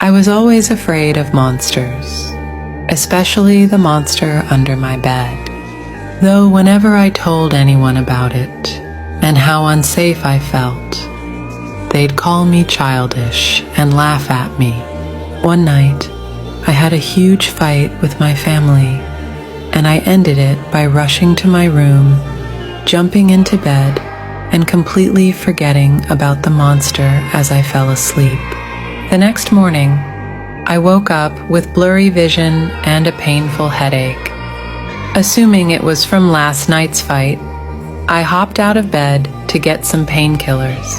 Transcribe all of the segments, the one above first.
I was always afraid of monsters, especially the monster under my bed. Though whenever I told anyone about it and how unsafe I felt, they'd call me childish and laugh at me. One night, I had a huge fight with my family, and I ended it by rushing to my room, jumping into bed, and completely forgetting about the monster as I fell asleep. The next morning, I woke up with blurry vision and a painful headache. Assuming it was from last night's fight, I hopped out of bed to get some painkillers.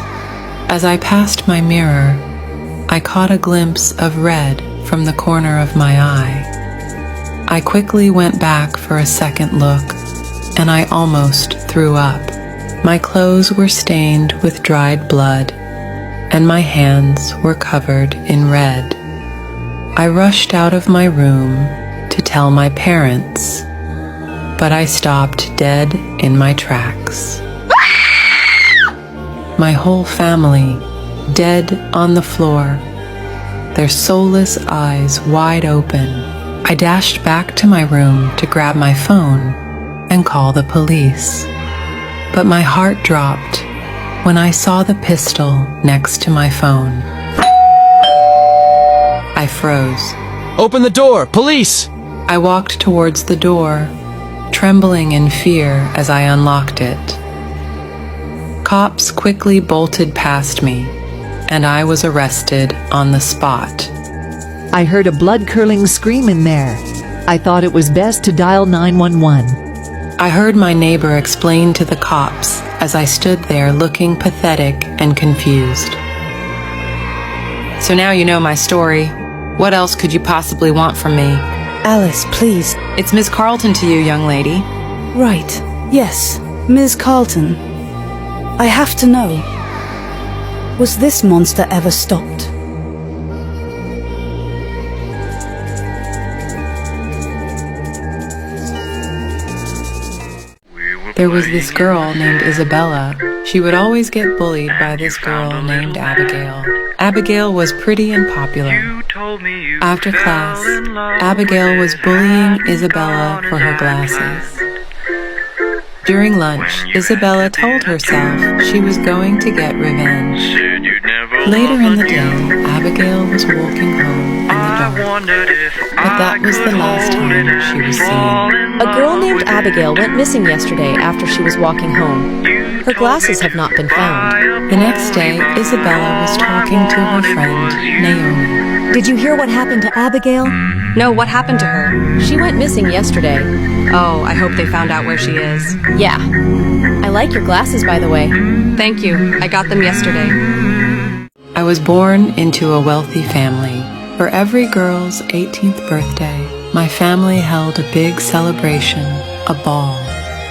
As I passed my mirror, I caught a glimpse of red from the corner of my eye. I quickly went back for a second look, and I almost threw up. My clothes were stained with dried blood, and my hands were covered in red. I rushed out of my room to tell my parents, but I stopped dead in my tracks. My whole family, dead on the floor, their soulless eyes wide open. I dashed back to my room to grab my phone and call the police. But my heart dropped when I saw the pistol next to my phone. I froze. Open the door! Police! I walked towards the door, trembling in fear as I unlocked it. Cops quickly bolted past me, and I was arrested on the spot. I heard a blood-curdling scream in there. I thought it was best to dial 911. I heard my neighbor explain to the cops as I stood there looking pathetic and confused. So now you know my story. What else could you possibly want from me? Alice, please. It's Miss Carlton to you, young lady. Right. Yes, Ms. Carlton. I have to know. Was this monster ever stopped? There was this girl named Isabella. She would always get bullied by this girl named Abigail. Abigail was pretty and popular. After class, Abigail was bullying Isabella for her glasses. During lunch, Isabella told herself she was going to get revenge. Later in the day, Abigail was walking home in the dark, but that was the last time she was seen. A girl named Abigail went missing yesterday after she was walking home. Her glasses have not been found. The next day, Isabella was talking to her friend, Naomi. Did you hear what happened to Abigail? No, what happened to her? She went missing yesterday. Oh, I hope they found out where she is. Yeah. I like your glasses, by the way. Thank you. I got them yesterday. I was born into a wealthy family. For every girl's 18th birthday, my family held a big celebration, a ball.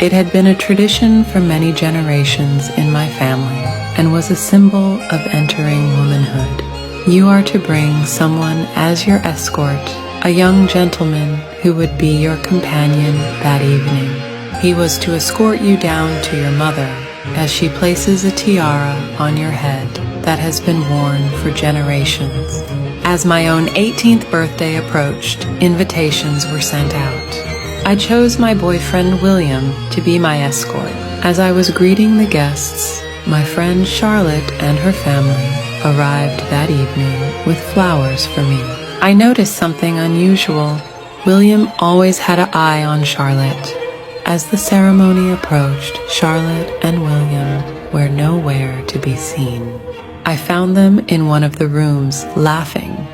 It had been a tradition for many generations in my family and was a symbol of entering womanhood. You are to bring someone as your escort, a young gentleman who would be your companion that evening. He was to escort you down to your mother as she places a tiara on your head that has been worn for generations. As my own 18th birthday approached, invitations were sent out. I chose my boyfriend William to be my escort. As I was greeting the guests, my friend Charlotte and her family arrived that evening with flowers for me. I noticed something unusual. William always had an eye on Charlotte. As the ceremony approached, Charlotte and William were nowhere to be seen. I found them in one of the rooms, laughing.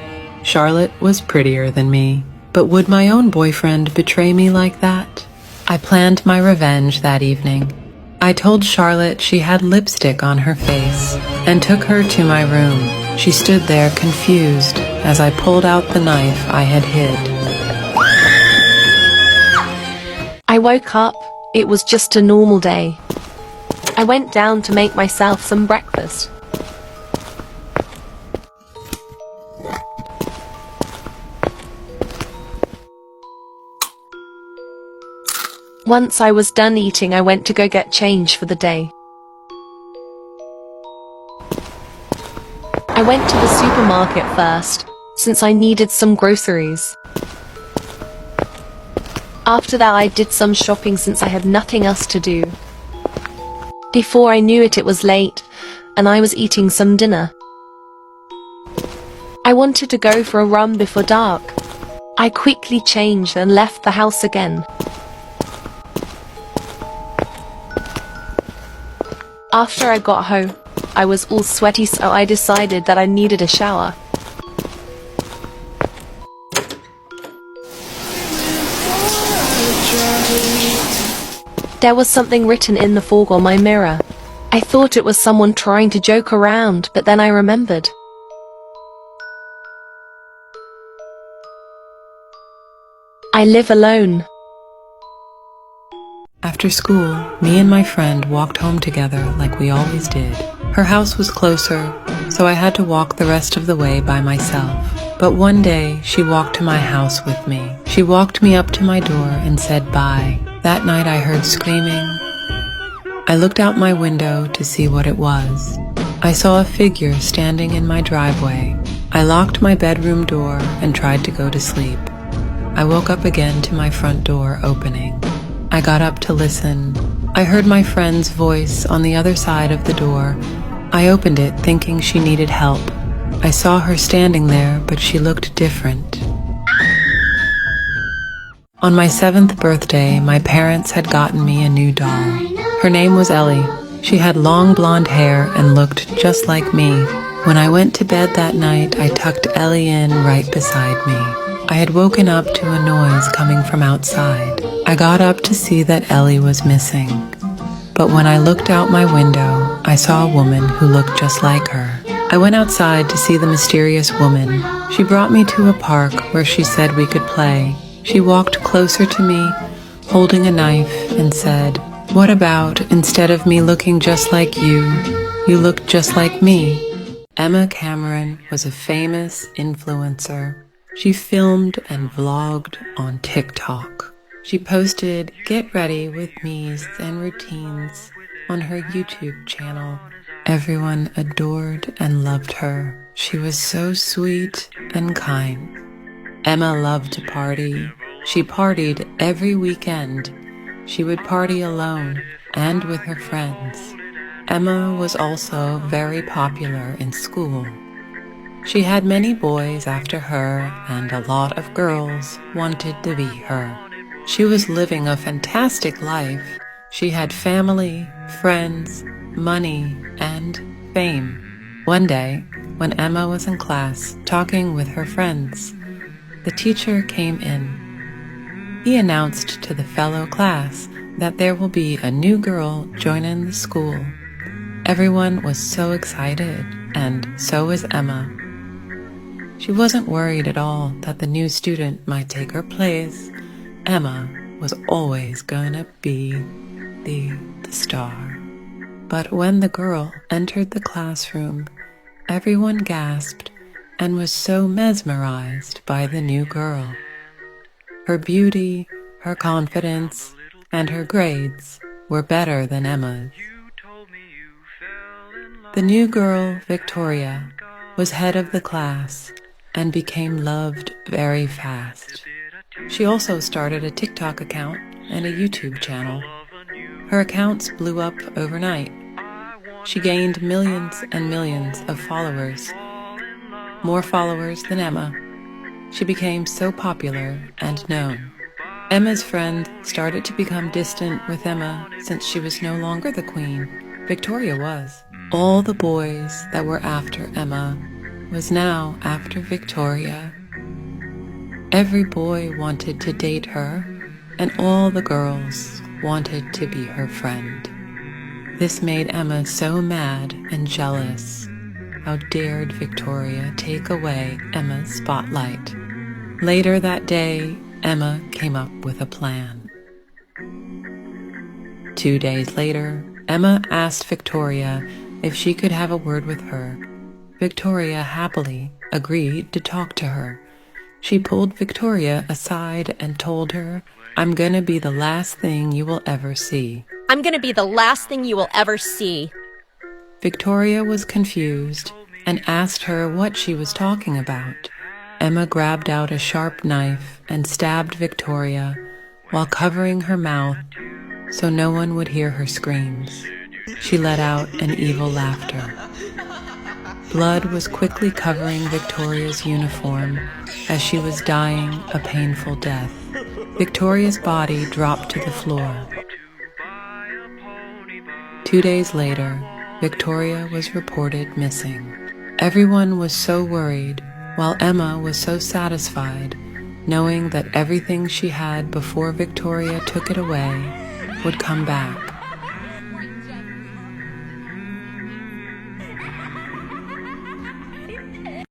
Charlotte was prettier than me, but would my own boyfriend betray me like that? I planned my revenge that evening. I told Charlotte she had lipstick on her face and took her to my room. She stood there confused as I pulled out the knife I had hid. I woke up. It was just a normal day. I went down to make myself some breakfast. Once I was done eating, I went to go get change for the day. I went to the supermarket first. since I needed some groceries. After that, I did some shopping since I had nothing else to do. Before I knew it, it was late, and I was eating some dinner. I wanted to go for a run before dark. I quickly changed and left the house again. After I got home, I was all sweaty, so I decided that I needed a shower. There was something written in the fog on my mirror. I thought it was someone trying to joke around, but then I remembered. I live alone. After school, me and my friend walked home together like we always did. Her house was closer, so I had to walk the rest of the way by myself. But one day, she walked to my house with me. She walked me up to my door and said bye. That night I heard screaming. I looked out my window to see what it was. I saw a figure standing in my driveway. I locked my bedroom door and tried to go to sleep. I woke up again to my front door opening. I got up to listen. I heard my friend's voice on the other side of the door. I opened it thinking she needed help. I saw her standing there, but she looked different. On my 7th birthday, my parents had gotten me a new doll. Her name was Ellie. She had long blonde hair and looked just like me. When I went to bed that night, I tucked Ellie in right beside me. I had woken up to a noise coming from outside. I got up to see that Ellie was missing. But when I looked out my window, I saw a woman who looked just like her. I went outside to see the mysterious woman. She brought me to a park where she said we could play. She walked closer to me, holding a knife, and said, "What about, instead of me looking just like you look just like me?" Emma Cameron was a famous influencer. She filmed and vlogged on TikTok. She posted get ready with me's and routines on her YouTube channel. Everyone adored and loved her. She was so sweet and kind. Emma loved to party. She partied every weekend. She would party alone and with her friends. Emma was also very popular in school. She had many boys after her, and a lot of girls wanted to be her. She was living a fantastic life. She had family, friends, money, and fame. One day, when Emma was in class talking with her friends, the teacher came in. He announced to the fellow class that there will be a new girl joining the school. Everyone was so excited, and so was Emma. She wasn't worried at all that the new student might take her place. Emma was always gonna be the star. But when the girl entered the classroom, everyone gasped and was so mesmerized by the new girl. Her beauty, her confidence, and her grades were better than Emma's. The new girl, Victoria, was head of the class and became loved very fast. She also started a TikTok account and a YouTube channel. Her accounts blew up overnight. She gained millions and millions of followers, more followers than Emma. She became so popular and known. Emma's friend started to become distant with Emma since she was no longer the queen. Victoria was. All the boys that were after Emma was now after Victoria. Every boy wanted to date her, and all the girls wanted to be her friend. This made Emma so mad and jealous. How dared Victoria take away Emma's spotlight? Later that day, Emma came up with a plan. 2 days later, Emma asked Victoria if she could have a word with her. Victoria happily agreed to talk to her. She pulled Victoria aside and told her, "I'm gonna be the last thing you will ever see." I'm gonna be the last thing you will ever see. Victoria was confused and asked her what she was talking about. Emma grabbed out a sharp knife and stabbed Victoria while covering her mouth so no one would hear her screams. She let out an evil laughter. Blood was quickly covering Victoria's uniform as she was dying a painful death. Victoria's body dropped to the floor. 2 days later, Victoria was reported missing. Everyone was so worried, while Emma was so satisfied, knowing that everything she had before Victoria took it away would come back.